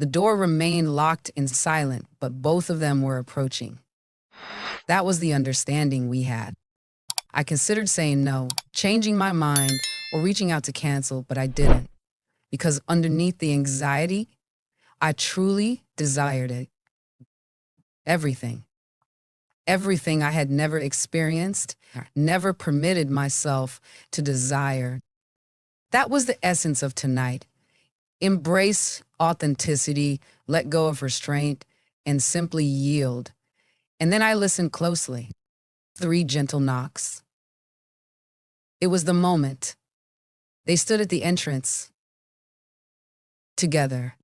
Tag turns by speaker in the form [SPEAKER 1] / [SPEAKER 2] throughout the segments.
[SPEAKER 1] The door remained locked and silent, but both of them were approaching. That was the understanding we had. I considered saying no, changing my mind, or reaching out to cancel, but I didn't. Because underneath the anxiety, I truly desired it. Everything. Everything I had never experienced, never permitted myself to desire. That was the essence of tonight. Embrace authenticity, let go of restraint, and simply yield. And then I listened closely. 3 gentle knocks. It was the moment. They stood at the entrance. Together.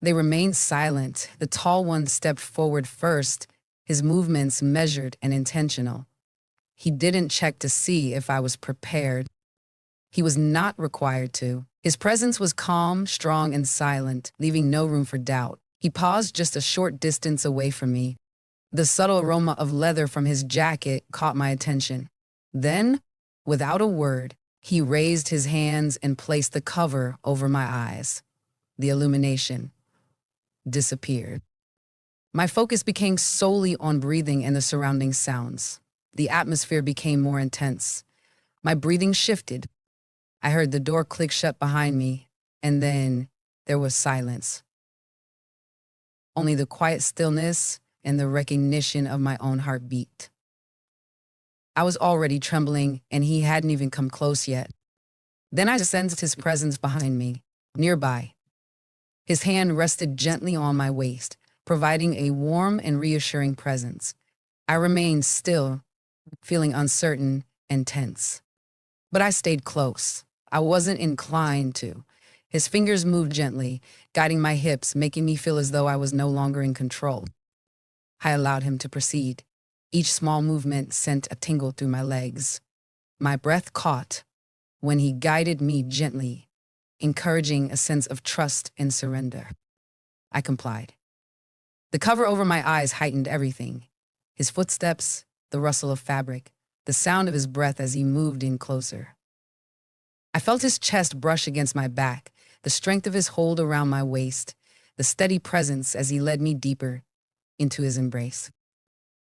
[SPEAKER 1] They remained silent. The tall one stepped forward first, his movements measured and intentional. He didn't check to see if I was prepared. He was not required to. His presence was calm, strong, and silent, leaving no room for doubt. He paused just a short distance away from me. The subtle aroma of leather from his jacket caught my attention. Then, without a word, he raised his hands and placed the cover over my eyes. The illumination disappeared. My focus became solely on breathing and the surrounding sounds. The atmosphere became more intense. My breathing shifted. I heard the door click shut behind me, and then there was silence. Only the quiet stillness and the recognition of my own heartbeat. I was already trembling, and he hadn't even come close yet. Then I sensed his presence behind me, nearby. His hand rested gently on my waist, providing a warm and reassuring presence. I remained still, feeling uncertain and tense. But I stayed close. I wasn't inclined to. His fingers moved gently, guiding my hips, making me feel as though I was no longer in control. I allowed him to proceed. Each small movement sent a tingle through my legs. My breath caught when he guided me gently, encouraging a sense of trust and surrender. I complied. The cover over my eyes heightened everything. His footsteps, the rustle of fabric, the sound of his breath as he moved in closer. I felt his chest brush against my back, the strength of his hold around my waist, the steady presence as he led me deeper into his embrace.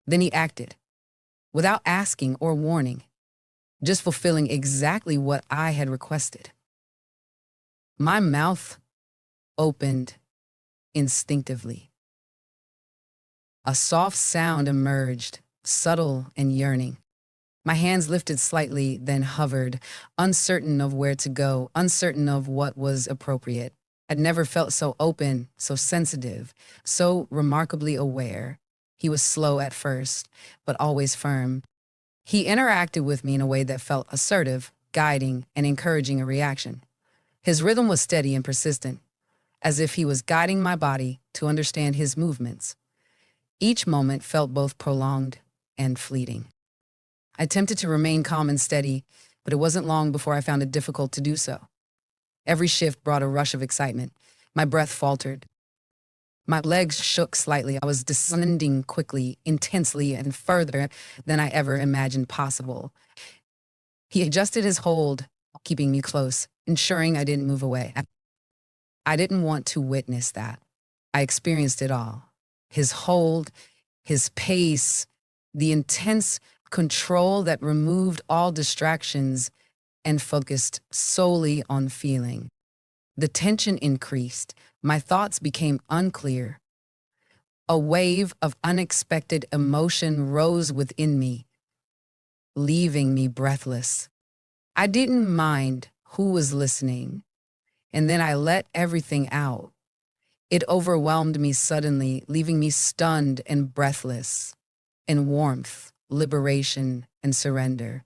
[SPEAKER 1] Then he acted, without asking or warning, just fulfilling exactly what I had requested. My mouth opened instinctively. A soft sound emerged, subtle and yearning. My hands lifted slightly, then hovered, uncertain of where to go, uncertain of what was appropriate. I'd never felt so open, so sensitive, so remarkably aware. He was slow at first, but always firm. He interacted with me in a way that felt assertive, guiding, and encouraging a reaction. His rhythm was steady and persistent, as if he was guiding my body to understand his movements. Each moment felt both prolonged and fleeting. I attempted to remain calm and steady, but it wasn't long before I found it difficult to do so. Every shift brought a rush of excitement. My breath faltered. My legs shook slightly. I was descending quickly, intensely, and further than I ever imagined possible. He adjusted his hold, keeping me close, ensuring I didn't move away. I didn't want to witness that. I experienced it all. His hold, his pace, the intense control that removed all distractions and focused solely on feeling. The tension increased. My thoughts became unclear. A wave of unexpected emotion rose within me, leaving me breathless. I didn't mind who was listening, and then I let everything out. It overwhelmed me suddenly, leaving me stunned and breathless, in warmth, liberation, and surrender.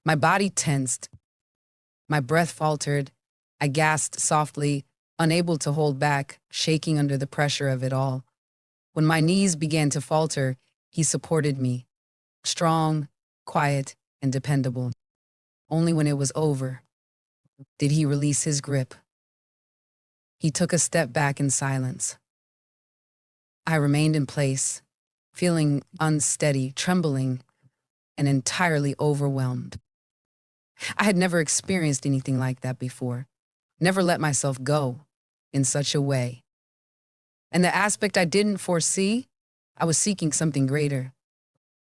[SPEAKER 1] My body tensed. My breath faltered. I gasped softly, unable to hold back, shaking under the pressure of it all. When my knees began to falter, he supported me, strong, quiet, and dependable. Only when it was over did he release his grip. He took a step back in silence. I remained in place, feeling unsteady, trembling, and entirely overwhelmed. I had never experienced anything like that before, never let myself go in such a way. And the aspect I didn't foresee, I was seeking something greater.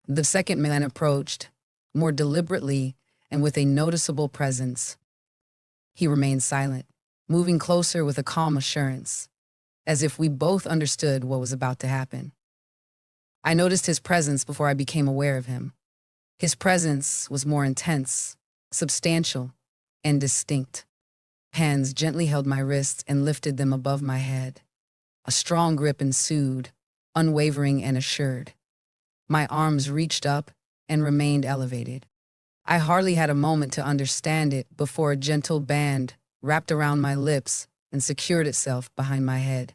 [SPEAKER 1] The second man approached, more deliberately and with a noticeable presence. He remained silent, moving closer with a calm assurance, as if we both understood what was about to happen. I noticed his presence before I became aware of him. His presence was more intense, substantial, and distinct. Hands gently held my wrists and lifted them above my head. A strong grip ensued, unwavering and assured. My arms reached up and remained elevated. I hardly had a moment to understand it before a gentle band wrapped around my lips and secured itself behind my head.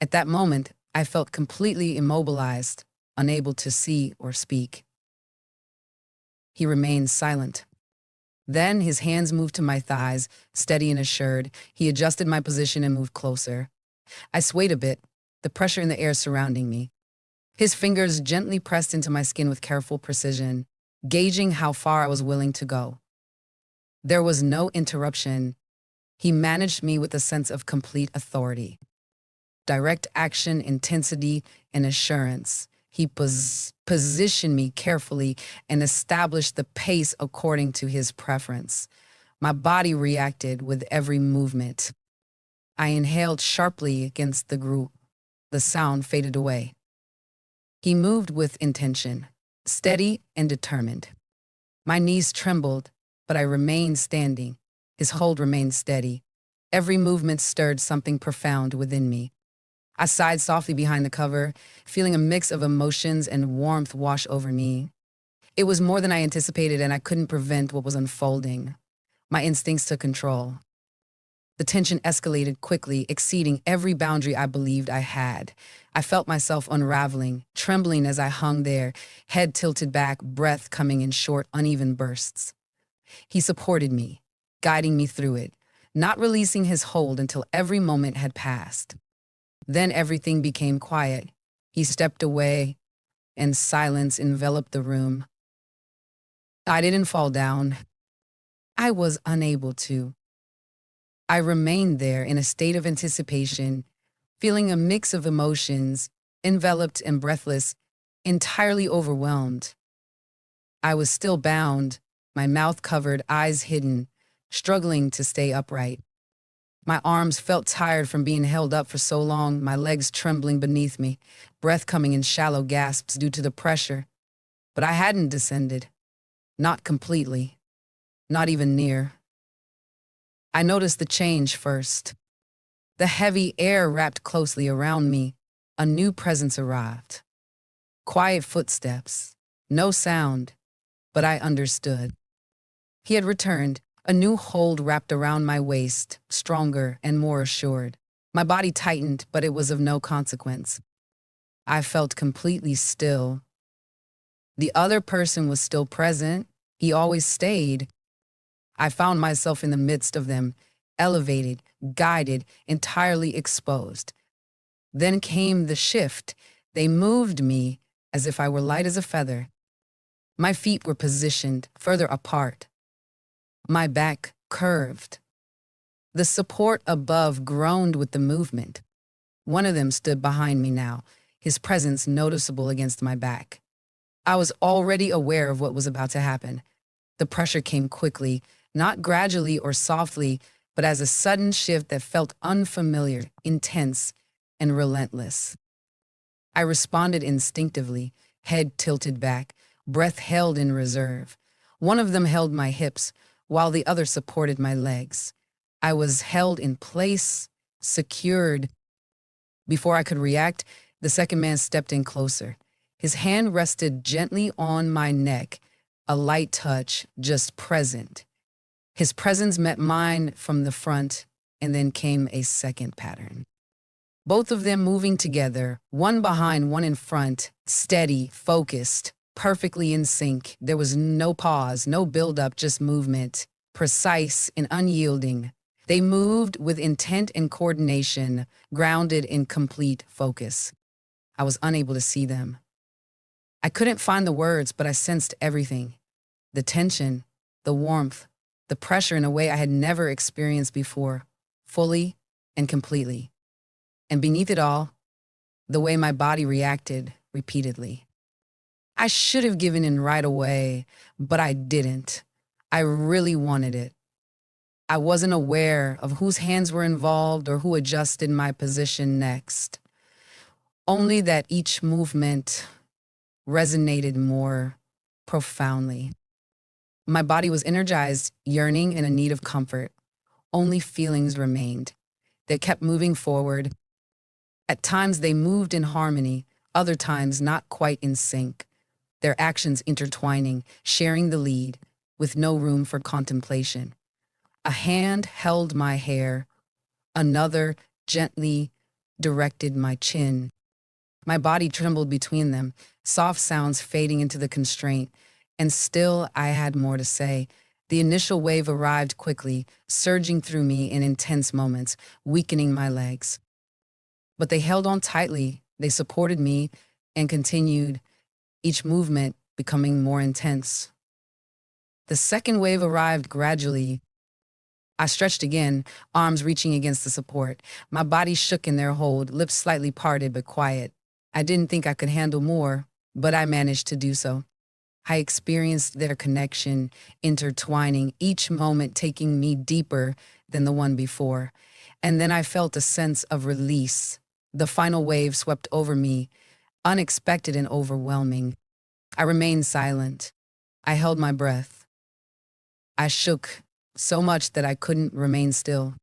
[SPEAKER 1] At that moment, I felt completely immobilized, unable to see or speak. He remained silent. Then his hands moved to my thighs, steady and assured. He adjusted my position and moved closer. I swayed a bit, the pressure in the air surrounding me. His fingers gently pressed into my skin with careful precision, gauging how far I was willing to go. There was no interruption. He managed me with a sense of complete authority. Direct action, intensity, and assurance. He positioned me carefully and established the pace according to his preference. My body reacted with every movement. I inhaled sharply against the group. The sound faded away. He moved with intention, steady and determined. My knees trembled, but I remained standing. His hold remained steady. Every movement stirred something profound within me. I sighed softly behind the cover, feeling a mix of emotions and warmth wash over me. It was more than I anticipated, and I couldn't prevent what was unfolding. My instincts took control. The tension escalated quickly, exceeding every boundary I believed I had. I felt myself unraveling, trembling as I hung there, head tilted back, breath coming in short, uneven bursts. He supported me, guiding me through it, not releasing his hold until every moment had passed. Then everything became quiet. He stepped away, and silence enveloped the room. I didn't fall down. I was unable to. I remained there in a state of anticipation, feeling a mix of emotions, enveloped and breathless, entirely overwhelmed. I was still bound, my mouth covered, eyes hidden, struggling to stay upright. My arms felt tired from being held up for so long, my legs trembling beneath me, breath coming in shallow gasps due to the pressure. But I hadn't descended. Not completely. Not even near. I noticed the change first. The heavy air wrapped closely around me. A new presence arrived. Quiet footsteps. No sound. But I understood. He had returned. A new hold wrapped around my waist, stronger and more assured. My body tightened, but it was of no consequence. I felt completely still. The other person was still present. He always stayed. I found myself in the midst of them, elevated, guided, entirely exposed. Then came the shift. They moved me as if I were light as a feather. My feet were positioned further apart. My back curved. The support above groaned with the movement. One of them stood behind me now, his presence noticeable against my back. I was already aware of what was about to happen. The pressure came quickly, not gradually or softly, but as a sudden shift that felt unfamiliar, intense, and relentless. I responded instinctively, head tilted back, breath held in reserve. One of them held my hips, while the other supported my legs. I was held in place, secured. Before I could react, the second man stepped in closer. His hand rested gently on my neck, a light touch, just present. His presence met mine from the front, and then came a second pattern. Both of them moving together, one behind, one in front, steady, focused, perfectly in sync. There was no pause, no buildup, just movement, precise and unyielding. They moved with intent and coordination, grounded in complete focus. I was unable to see them. I couldn't find the words, but I sensed everything. The tension, the warmth, the pressure in a way I had never experienced before, fully and completely. And beneath it all, the way my body reacted repeatedly. I should have given in right away, but I didn't. I really wanted it. I wasn't aware of whose hands were involved or who adjusted my position next. Only that each movement resonated more profoundly. My body was energized, yearning, and in need of comfort. Only feelings remained. They kept moving forward. At times they moved in harmony, other times not quite in sync, their actions intertwining, sharing the lead, with no room for contemplation. A hand held my hair, another gently directed my chin. My body trembled between them, soft sounds fading into the constraint, and still I had more to say. The initial wave arrived quickly, surging through me in intense moments, weakening my legs. But they held on tightly, they supported me, and continued, each movement becoming more intense. The second wave arrived gradually. I stretched again, arms reaching against the support. My body shook in their hold, lips slightly parted but quiet. I didn't think I could handle more, but I managed to do so. I experienced their connection, intertwining, each moment taking me deeper than the one before. And then I felt a sense of release. The final wave swept over me, unexpected and overwhelming. I remained silent. I held my breath. I shook so much that I couldn't remain still.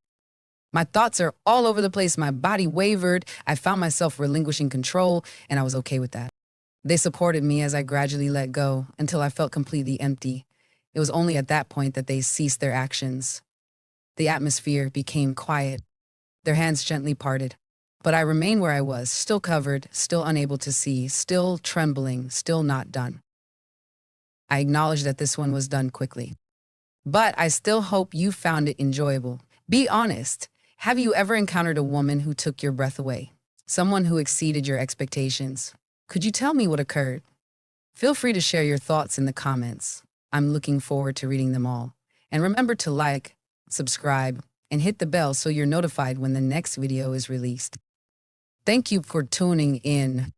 [SPEAKER 1] My thoughts are all over the place. My body wavered. I found myself relinquishing control, and I was okay with that. They supported me as I gradually let go until I felt completely empty. It was only at that point that they ceased their actions. The atmosphere became quiet. Their hands gently parted. But I remained where I was, still covered, still unable to see, still trembling, still not done. I acknowledged that this one was done quickly. But I still hope you found it enjoyable. Be honest. Have you ever encountered a woman who took your breath away? Someone who exceeded your expectations? Could you tell me what occurred? Feel free to share your thoughts in the comments. I'm looking forward to reading them all. And remember to like, subscribe, and hit the bell so you're notified when the next video is released. Thank you for tuning in.